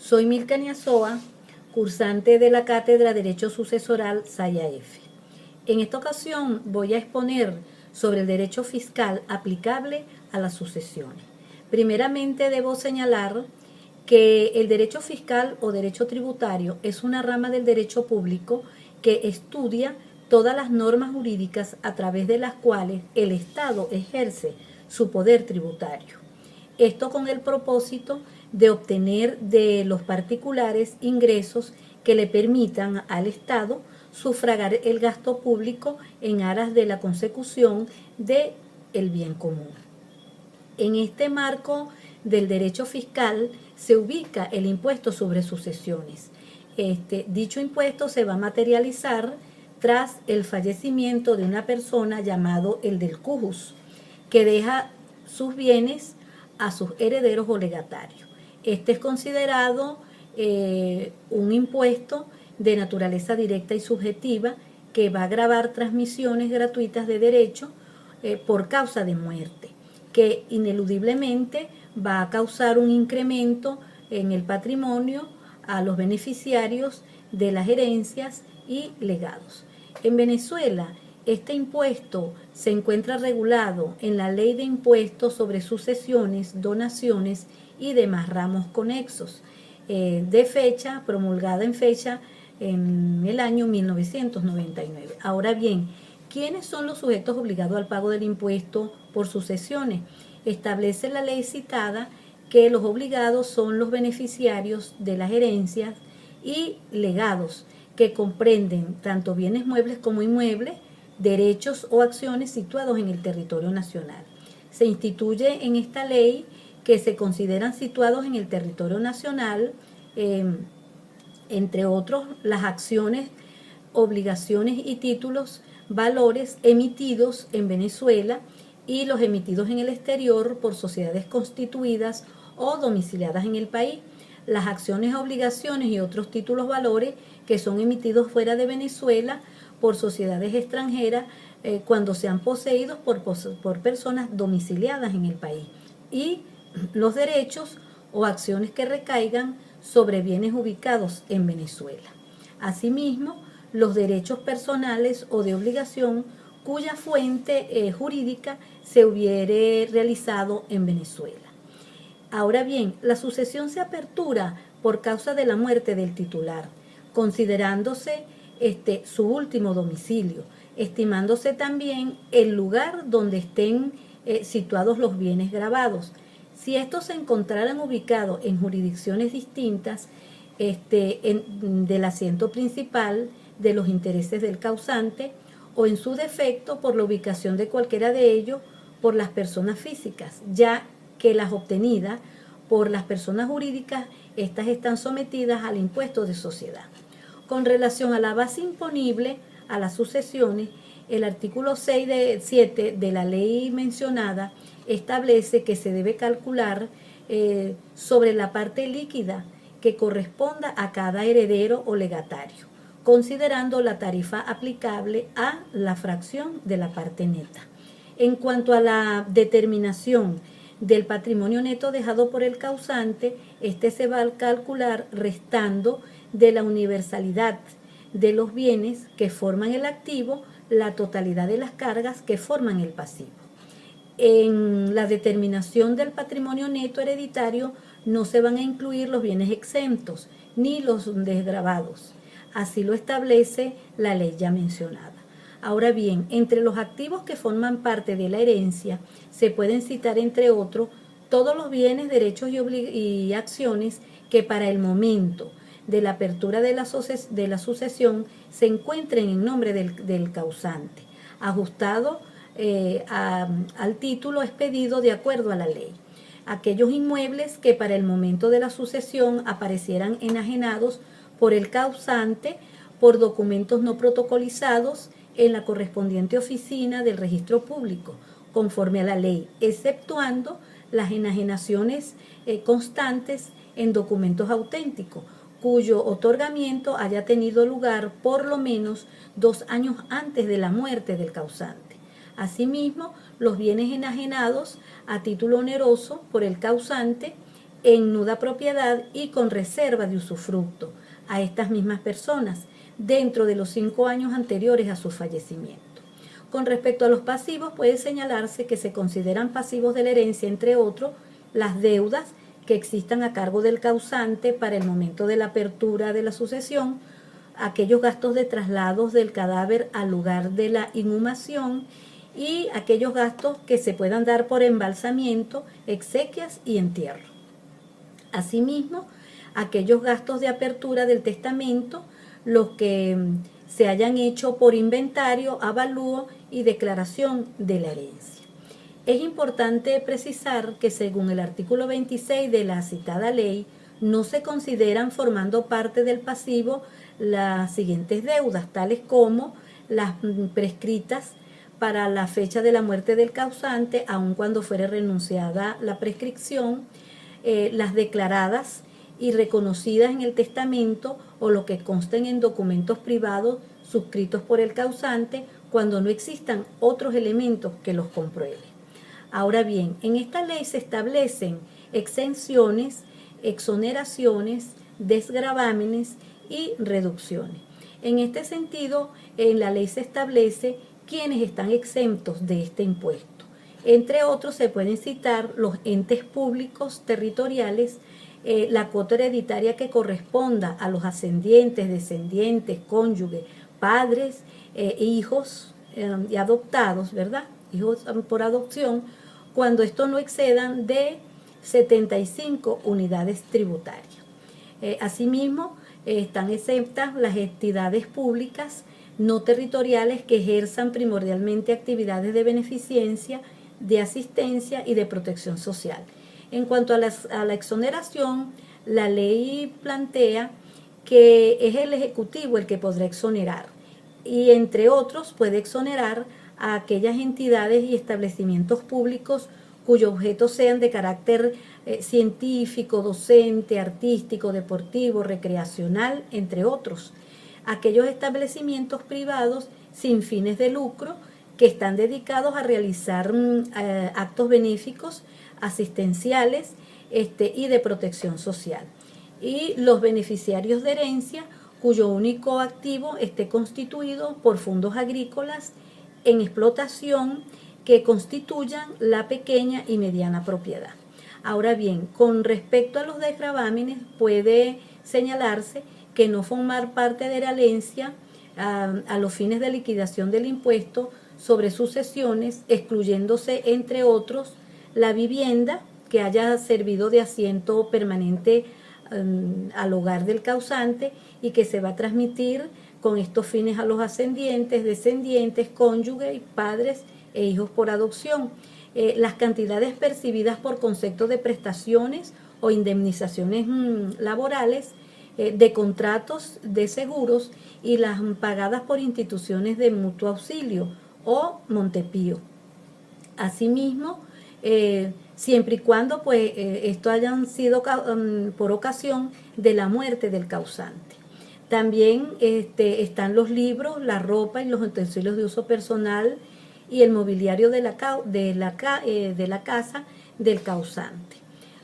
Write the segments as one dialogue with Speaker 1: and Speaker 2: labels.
Speaker 1: Soy Milka Niazoa, cursante de la Cátedra Derecho Sucesoral SAYA-F. En esta ocasión voy a exponer sobre el derecho fiscal aplicable a las sucesiones. Primeramente debo señalar que el derecho fiscal o derecho tributario es una rama del derecho público que estudia todas las normas jurídicas a través de las cuales el Estado ejerce su poder tributario. Esto con el propósito de obtener de los particulares ingresos que le permitan al Estado sufragar el gasto público en aras de la consecución del bien común. En este marco del derecho fiscal se ubica el impuesto sobre sucesiones. Dicho impuesto se va a materializar tras el fallecimiento de una persona llamado el del cujus, que deja sus bienes a sus herederos o legatarios. Este es considerado un impuesto de naturaleza directa y subjetiva que va a gravar transmisiones gratuitas de derecho por causa de muerte, que ineludiblemente va a causar un incremento en el patrimonio a los beneficiarios de las herencias y legados. En Venezuela, este impuesto se encuentra regulado en la Ley de Impuestos sobre Sucesiones, Donaciones y demás ramos conexos, promulgada en el año 1999. Ahora bien, ¿quiénes son los sujetos obligados al pago del impuesto por sucesiones? Establece la ley citada que los obligados son los beneficiarios de las herencias y legados, que comprenden tanto bienes muebles como inmuebles, derechos o acciones situados en el territorio nacional. Se instituye en esta ley que se consideran situados en el territorio nacional, entre otros, las acciones, obligaciones y títulos, valores emitidos en Venezuela y los emitidos en el exterior por sociedades constituidas o domiciliadas en el país, las acciones, obligaciones y otros títulos, valores que son emitidos fuera de Venezuela por sociedades extranjeras cuando sean poseídos por personas domiciliadas en el país, y los derechos o acciones que recaigan sobre bienes ubicados en Venezuela. Asimismo, los derechos personales o de obligación cuya fuente jurídica se hubiere realizado en Venezuela. Ahora bien, la sucesión se apertura por causa de la muerte del titular, considerándose su último domicilio, estimándose también el lugar donde estén situados los bienes gravados. Si estos se encontraran ubicados en jurisdicciones distintas del asiento principal de los intereses del causante, o en su defecto por la ubicación de cualquiera de ellos por las personas físicas, ya que las obtenidas por las personas jurídicas, estas están sometidas al impuesto de sociedad. Con relación a la base imponible a las sucesiones, el artículo 7 de la ley mencionada establece que se debe calcular sobre la parte líquida que corresponda a cada heredero o legatario, considerando la tarifa aplicable a la fracción de la parte neta. En cuanto a la determinación del patrimonio neto dejado por el causante, este se va a calcular restando de la universalidad de los bienes que forman el activo la totalidad de las cargas que forman el pasivo. En la determinación del patrimonio neto hereditario no se van a incluir los bienes exentos ni los desgravados. Así lo establece la ley ya mencionada. Ahora bien, entre los activos que forman parte de la herencia se pueden citar, entre otros, todos los bienes, derechos y acciones que para el momento de la apertura de la sucesión se encuentren en nombre del causante, ajustado al título expedido de acuerdo a la ley. Aquellos inmuebles que para el momento de la sucesión aparecieran enajenados por el causante por documentos no protocolizados en la correspondiente oficina del registro público, conforme a la ley, exceptuando las enajenaciones constantes en documentos auténticos, cuyo otorgamiento haya tenido lugar por lo menos 2 años antes de la muerte del causante. Asimismo, los bienes enajenados a título oneroso por el causante en nuda propiedad y con reserva de usufructo a estas mismas personas dentro de los 5 años anteriores a su fallecimiento. Con respecto a los pasivos, puede señalarse que se consideran pasivos de la herencia, entre otros, las deudas que existan a cargo del causante para el momento de la apertura de la sucesión, aquellos gastos de traslados del cadáver al lugar de la inhumación y aquellos gastos que se puedan dar por embalsamiento, exequias y entierro. Asimismo, aquellos gastos de apertura del testamento, los que se hayan hecho por inventario, avalúo y declaración de la herencia. Es importante precisar que según el artículo 26 de la citada ley, no se consideran formando parte del pasivo las siguientes deudas, tales como las prescritas para la fecha de la muerte del causante, aun cuando fuere renunciada la prescripción, las declaradas y reconocidas en el testamento o lo que consten en documentos privados suscritos por el causante cuando no existan otros elementos que los comprueben. Ahora bien, en esta ley se establecen exenciones, exoneraciones, desgravámenes y reducciones. En este sentido, en la ley se establece quiénes están exentos de este impuesto. Entre otros, se pueden citar los entes públicos territoriales, la cuota hereditaria que corresponda a los ascendientes, descendientes, cónyuges, padres, hijos y adoptados, ¿verdad? Hijos por adopción, cuando estos no excedan de 75 unidades tributarias. Asimismo, están exentas las entidades públicas no territoriales que ejerzan primordialmente actividades de beneficencia, de asistencia y de protección social. En cuanto a la exoneración, la ley plantea que es el Ejecutivo el que podrá exonerar y, entre otros, puede exonerar a aquellas entidades y establecimientos públicos cuyos objetos sean de carácter científico, docente, artístico, deportivo, recreacional, entre otros. Aquellos establecimientos privados sin fines de lucro que están dedicados a realizar actos benéficos, asistenciales y de protección social. Y los beneficiarios de herencia cuyo único activo esté constituido por fondos agrícolas en explotación que constituyan la pequeña y mediana propiedad. Ahora bien, con respecto a los desgravámenes, puede señalarse que no formar parte de la herencia a los fines de liquidación del impuesto sobre sucesiones, excluyéndose, entre otros, la vivienda que haya servido de asiento permanente al hogar del causante y que se va a transmitir con estos fines a los ascendientes, descendientes, cónyuges, padres e hijos por adopción. Las cantidades percibidas por concepto de prestaciones o indemnizaciones laborales, de contratos de seguros y las pagadas por instituciones de mutuo auxilio o Montepío. Asimismo, siempre y cuando esto hayan sido por ocasión de la muerte del causante. También están los libros, la ropa y los utensilios de uso personal y el mobiliario de la casa del causante.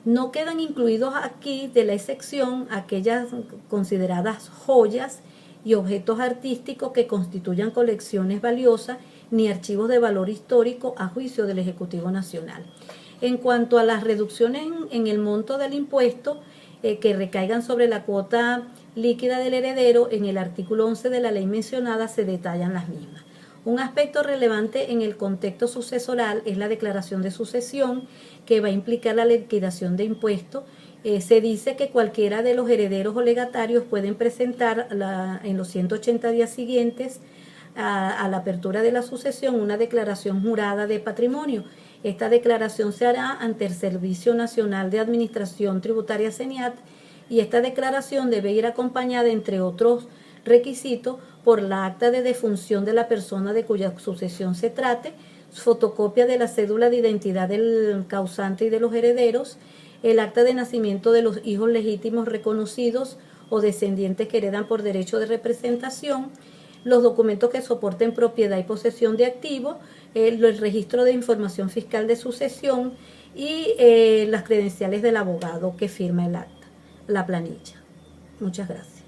Speaker 1: No quedan incluidos aquí de la excepción aquellas consideradas joyas y objetos artísticos que constituyan colecciones valiosas ni archivos de valor histórico a juicio del Ejecutivo Nacional. En cuanto a las reducciones en el monto del impuesto que recaigan sobre la cuota líquida del heredero, en el artículo 11 de la ley mencionada se detallan las mismas. Un aspecto relevante en el contexto sucesoral es la declaración de sucesión, que va a implicar la liquidación de impuestos. Se dice que cualquiera de los herederos o legatarios pueden presentar en los 180 días siguientes a la apertura de la sucesión una declaración jurada de patrimonio. Esta declaración se hará ante el Servicio Nacional de Administración Tributaria CENIAT y esta declaración debe ir acompañada, entre otros requisitos, por la acta de defunción de la persona de cuya sucesión se trate, fotocopia de la cédula de identidad del causante y de los herederos, el acta de nacimiento de los hijos legítimos reconocidos o descendientes que heredan por derecho de representación, los documentos que soporten propiedad y posesión de activos, el registro de información fiscal de sucesión y las credenciales del abogado que firma el acta, la planilla. Muchas gracias.